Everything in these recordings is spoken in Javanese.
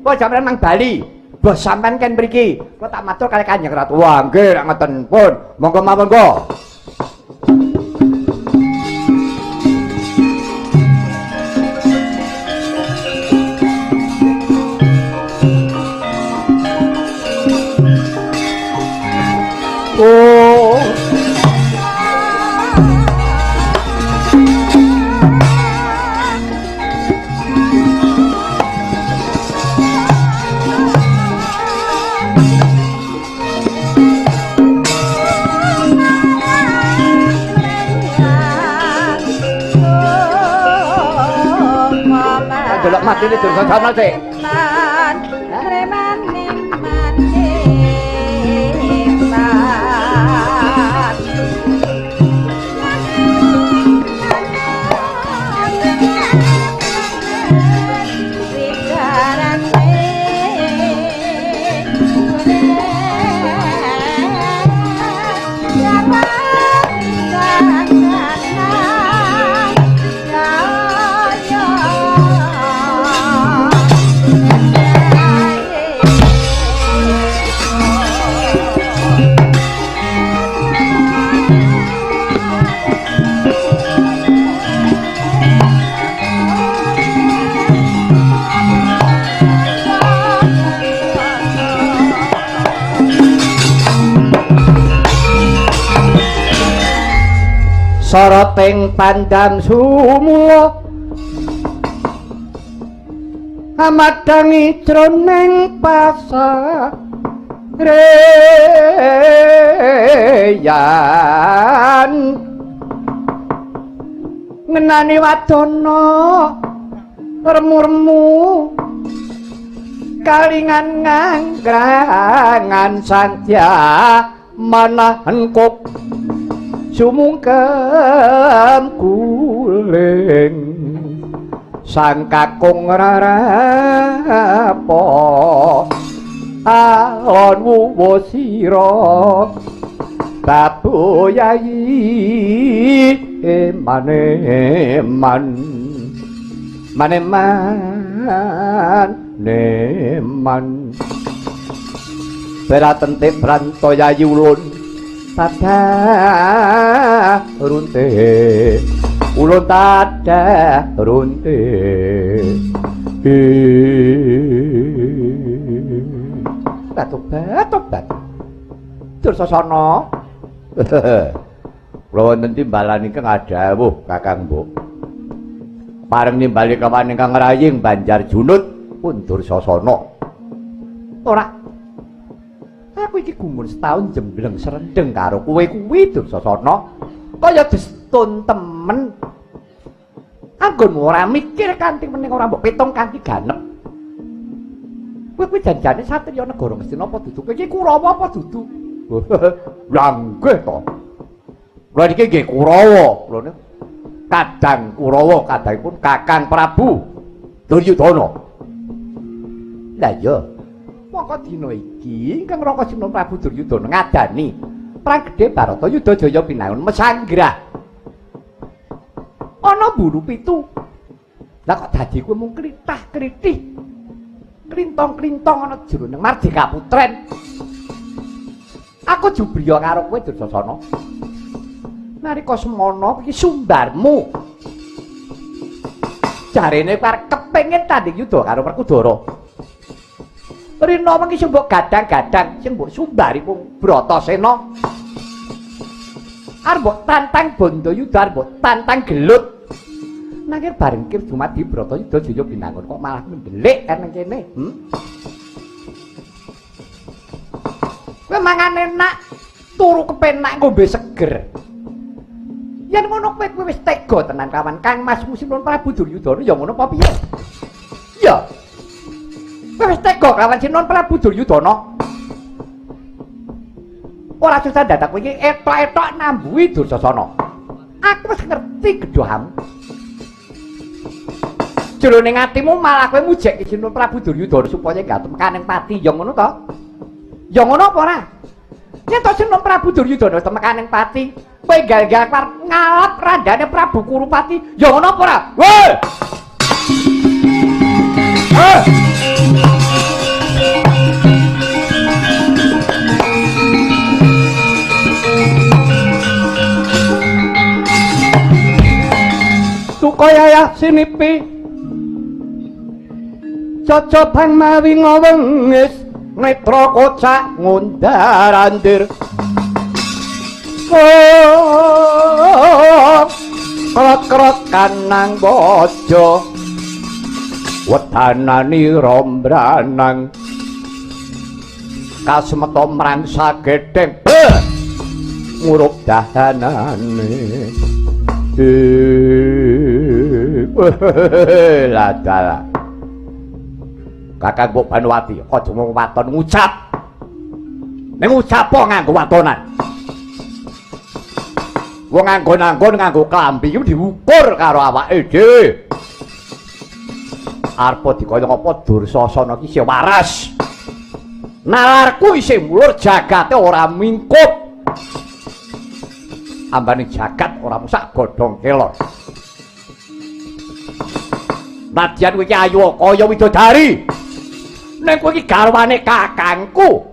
Kok sampeyan nang Bali? Bos sampean kan mriki. Kok tak matur kali Kanjeng Ratu. Wah, nggih nek ngoten pun. Monggo mawon kok. Oh delok matine Dursasana sik. Soroting pandam sumula amadangi jroning pasareyan ngenani wadana remu-remu kalingan ngangrangan sandya manahan kok sumungkem kuling sang kakung rarapo alon wuwo sira baboyayi maneman beratente brantoyayi ulun tada runte ulun tada runte tobat Dursasana kula wonten timbalan ingkang adhawuh Kakang Mbok pareng nimbali kawan ingkang raying Banjar Junut pun Dursasana ora aku iki gumun setahun jembleng serendeng karo kowe kuwi Dursasana kaya distun temen anggonmu ora mikir kanthi meneng ora mbok pitung kanthi ganep kowe kuwi janjane satriya negara Ngastina apa dudu kowe iki Kurawa apa dudu lha nggih to lha iki nggih Kurawa lho kadang Kurawa kadangipun Kakang Prabu Duryudana lha iya mongko dina iki ingkang Raka Sina Prabu Duryudana ngadani perang gedhe Baratayuda Jaya Pinangun mesanggrah ana buru pitu lah kok dadi kowe mung klitah-klitih klintong-klintong ana jroning Mardika Putren aku jubriya karo kowe Dursasana nalika semana iki sumbarmu jarene parek kepengin tanding yuda karo Werkudara rina wengi sing mbok gadang-gadang sing mbok sumbari pun Bratasena arep mbok tantang Bandayuda arep mbok tantang Gelut nanging bareng kir dumadi Bratayuda Jaya Pinangun kok malah mendelik nang kene kowe mangan enak turu kepenak ngombe seger yen ngono kowe wis tega tenan kawan Kang Masmu Sinuwun Prabu Duryudana ya ngono apa piye ya wis tega kawan Sinuwun Prabu Duryudana ora susah dadak kowe iki etok-etok nambuhi Dursasana aku wis ngerti gedhohamu jroning atimu malah kowe mujek Sinuwun Prabu Duryudana supaya gatem kaning pati ya ngono to ya ngono apa ora yen to Sinuwun Prabu Duryudana temekaning pati kowe gal-gal ngalap randane Prabu Kurupati ya ngono apa ora weh yayah sinipi cocobang mawi ngawengis netra kocak ngundarandir krot-krot kanang bojo wedanani rombranang kasmeta mrangsa gedeng ngurup dahanane ladala Kakang Mbok Banowati aja ngomong waton ngucap ning ngucap nganggo watonan wong anggon-anggon nganggo klambi iku diukur karo awake dhewe arep dikaya apa Dursasana iki isih waras nalarku isih mulur jagate ora mingkup ambane jagat ora musak godhong kelor nadyan kowe iki ayu kaya widodari nek kowe iki garwane kakangku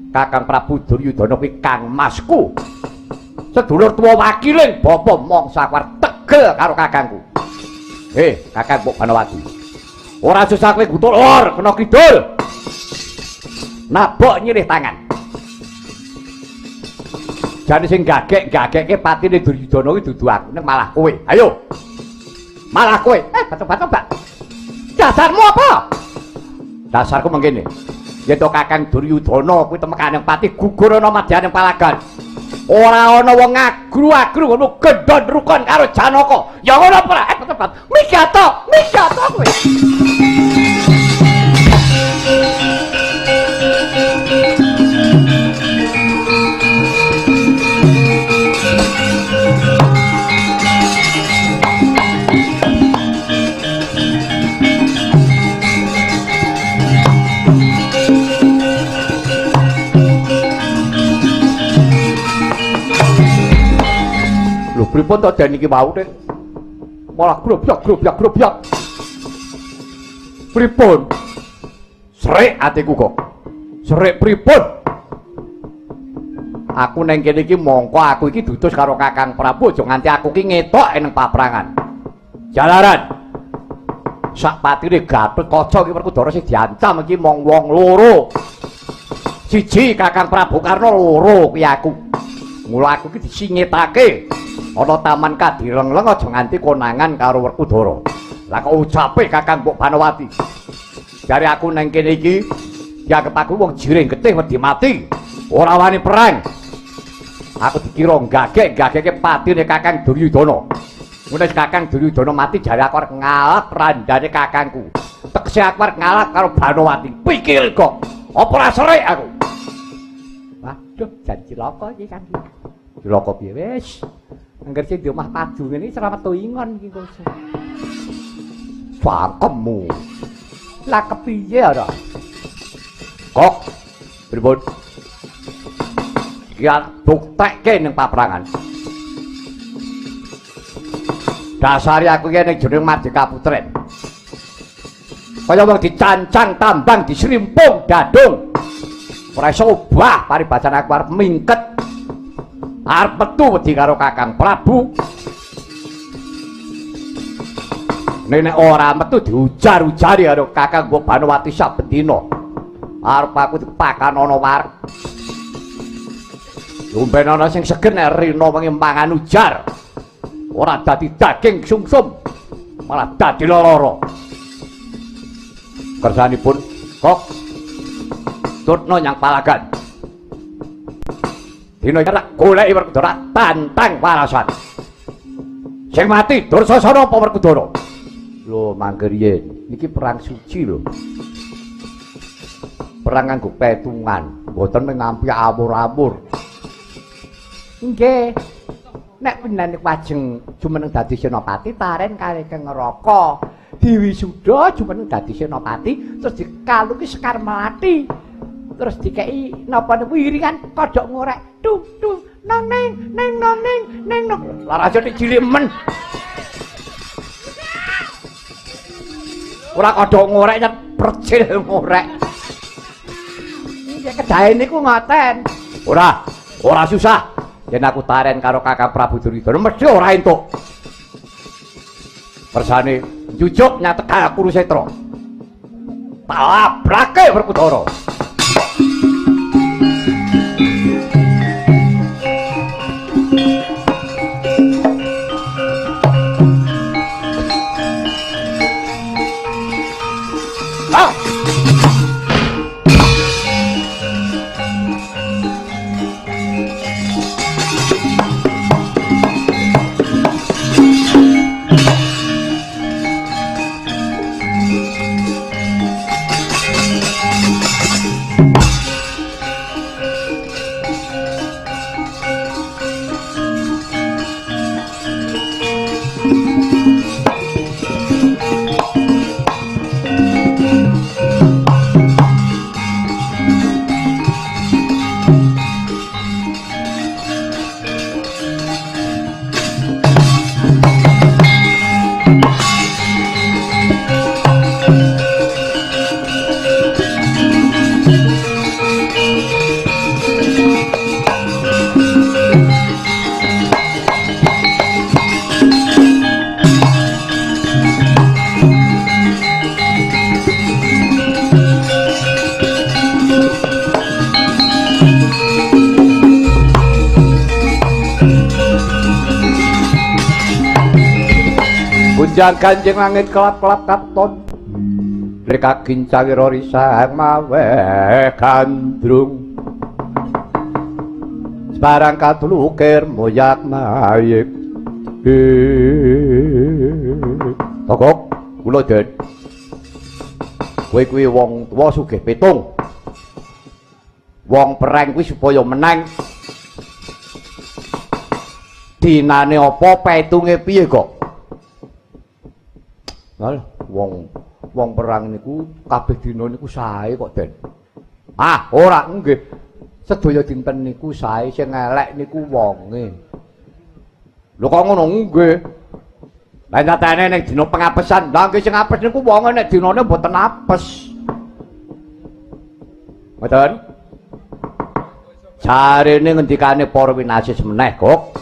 Kakang Prabu Duryudana kuwi kangmasku sedulur tuwa wakiling bapa mangsa war tegel karo kakangku Kakang Mbok Banowati ora susah kowe gutul lor kena kidul nabok nyilih tangan jane sing gagek-gagekke patine Duryudana kuwi dudu aku nek malah kowe ayo malah kowe batu-batu Mbak dasarmu apa dasarku mengkene yen to Kakang Duryudana kuwi temekaning pati gugur ana madyaning palagan ora ana wong agru-agru ngono gendhon rukun karo Janaka ya ngono apa tepat migato kowe pripun to den iki wau nek malah grobyak pripun srek atiku kok srek pripun aku neng kene iki mongko aku iki dutus karo Kakang Prabu aja nganti aku ki ngetok ning paprangan jalaran sak patine Gatotkaca iki Werkudara sing diancam iki mong wong loro siji Kakang Prabu Karna loro kuwi aku mula aku iki disingetake ana taman Kadirengleng aja nganti konangan karo Werkudara. Lah kok ucape Kakang Mbok Banowati. Jare aku nang kene iki dianggep aku wong jiring getih wedi mati. Ora wani perang. Aku dikira gagek-gageke patine Kakang Duryudana. Mulane Kakang Duryudana mati jare aku arep ngalap randane kakangku. Tekse aku arep ngalap karo Banowati. Pikir kok apa ora srek aku. Waduh, jan cilaka iki kan. Cilaka piye wis? Angger sing di omah padu ngene iki seramet ingon iki kok. Fakemmu. Lah kepiye ora? Kok pripun? Ya buktekke ning paprangan. Dasare aku iki ning jeneng Mardika Putren. Kaya wong dicancang tambang disrimpung dadung. Ora iso obah paribasan aku arep mingket. Arep metu wedi karo Kakang Prabu. Nek ora metu diujar-ujari karo Kakang Mbok Banowati saben dina. Arep aku dipakan ana wareg. Lumben ana sing segen nek rina wengi mangan ujar. Ora dadi daging sumsum, malah dadi lara. Kersanipun kok tutno nyang palagan. Dina iki goleki Werkudara tantang warasan. Sing mati Dursasana apa Werkudara? Lho mangger yen niki perang suci lho. Perang nganggo petungan, mboten ngampi awur-awur. Nggih. Nek panjenengan wajeng jumeneng dadi senopati taren kali Ngeraka. Diwisuda jumeneng dadi senopati terus dikaluki Sekar Melati. Terus dikei napa wiringan kodhok ngorek tung neng lara aja cilik men ora kodhok ngorek nyet percil ngorek iki kedahe niku ngoten ora susah yen aku taren karo Kakang Prabu Duryudana mesti ora entuk. Kersane jujuk nyatekake Kurusetra. Tak labrake Werkudara. Gunjang Kanjeng langit kelap-kelap katon Rika gincang ira risang mawe gandrung Sebarang katulukir moyak naik Tokok kula Den kowe kuwi wong tuwa sugih pitung wong perang kuwi supaya menang dinane apa petunge piye kok wong perang niku kabeh dina niku sae kok Den. Ah, ora nggih. Sedaya dinten niku sae sing elek niku wonge. Lho kok ngono nggih. Lah nyatane ning dina pengapesan, lah nggih sing apes niku wonge nek dinane mboten apes. Ngoten. Jarene ngendikane para winasis meneh kok.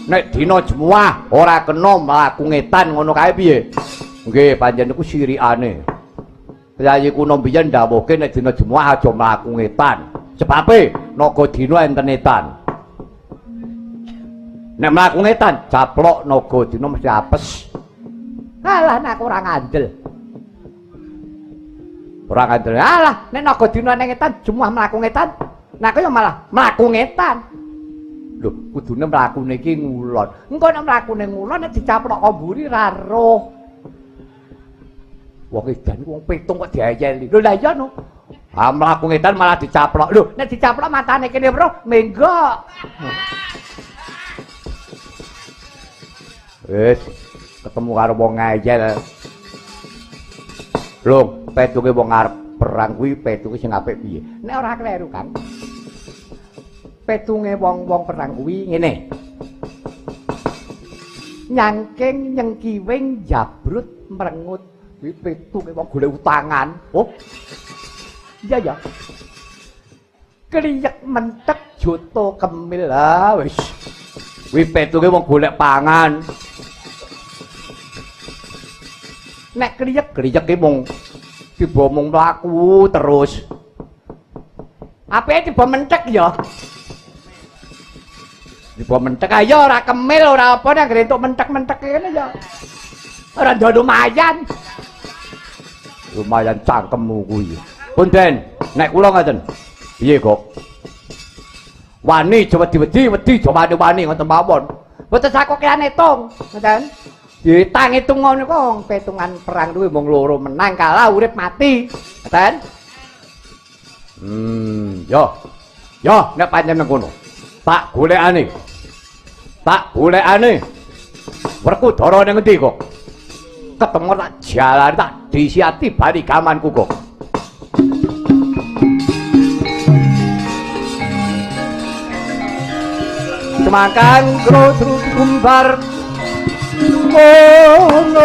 Nek dina Jemuah ora kena mlaku ngetan ngono kae piye? Nggih, panjenengan niku sirikane. Kyai kuno biyen ndawuhke nek dina Jemuah aja mlaku ngetan. Sebabe naga dina enten etan. Nek mlaku ngetan caplok naga dina mesti apes. Alah nek ora ngandel. Ora ngandel. Alah nek naga dina ning ngetan Jemuah mlaku ngetan. Nek yo malah mlaku ngetan. Lho, kudune mlakune iki ngulon. Engko nek mlakune ngulon nek dicaplok komburi ra roh. Wong edan wong pitung kok diayeli. Lho lah iya no. Ah mlaku ngedan malah dicaplok. Lho, nek dicaplok matane kene bro, menggok. Wis ketemu karo wong ngayel. Lho, petunge wong arep perang kuwi petunge sing apik piye? Nek ora kleru kan. Petunge wong-wong perang kuwi ngene. Nyangking nyengkiwing jabrut mrengut kuwi petunge wong golek utangan. Oh. Iya ya. Kliyek mentek joto kemil ah wis. Kuwi petunge wong golek pangan. Nek kliyek-kliyeke mung tiba mung mlaku terus. Apike tiba mentek ya. Tiba mentek ayo ora kemil ora apa nek entuk mentek-mentek kene ya. Ora ndo lumayan. Lumayan cangkemmu kuwi. Punten, nek kula ngoten. Piye kok? Wani aja wedi-wedi, wedi aja wani-wani ngoten mawon. Mboten sakokean itung, ngoten. Ditang itung ngono kok petungan perang kuwi mung loro menang kalah urip mati. Ngoten. Yo. Yo nek panjenengan ngono. Tak golekane. Tak golekane. Werkudara ning endi kok? Ketemu tak jalan tak disiati bali gamanku kok. Semakan grosru kumbar ngono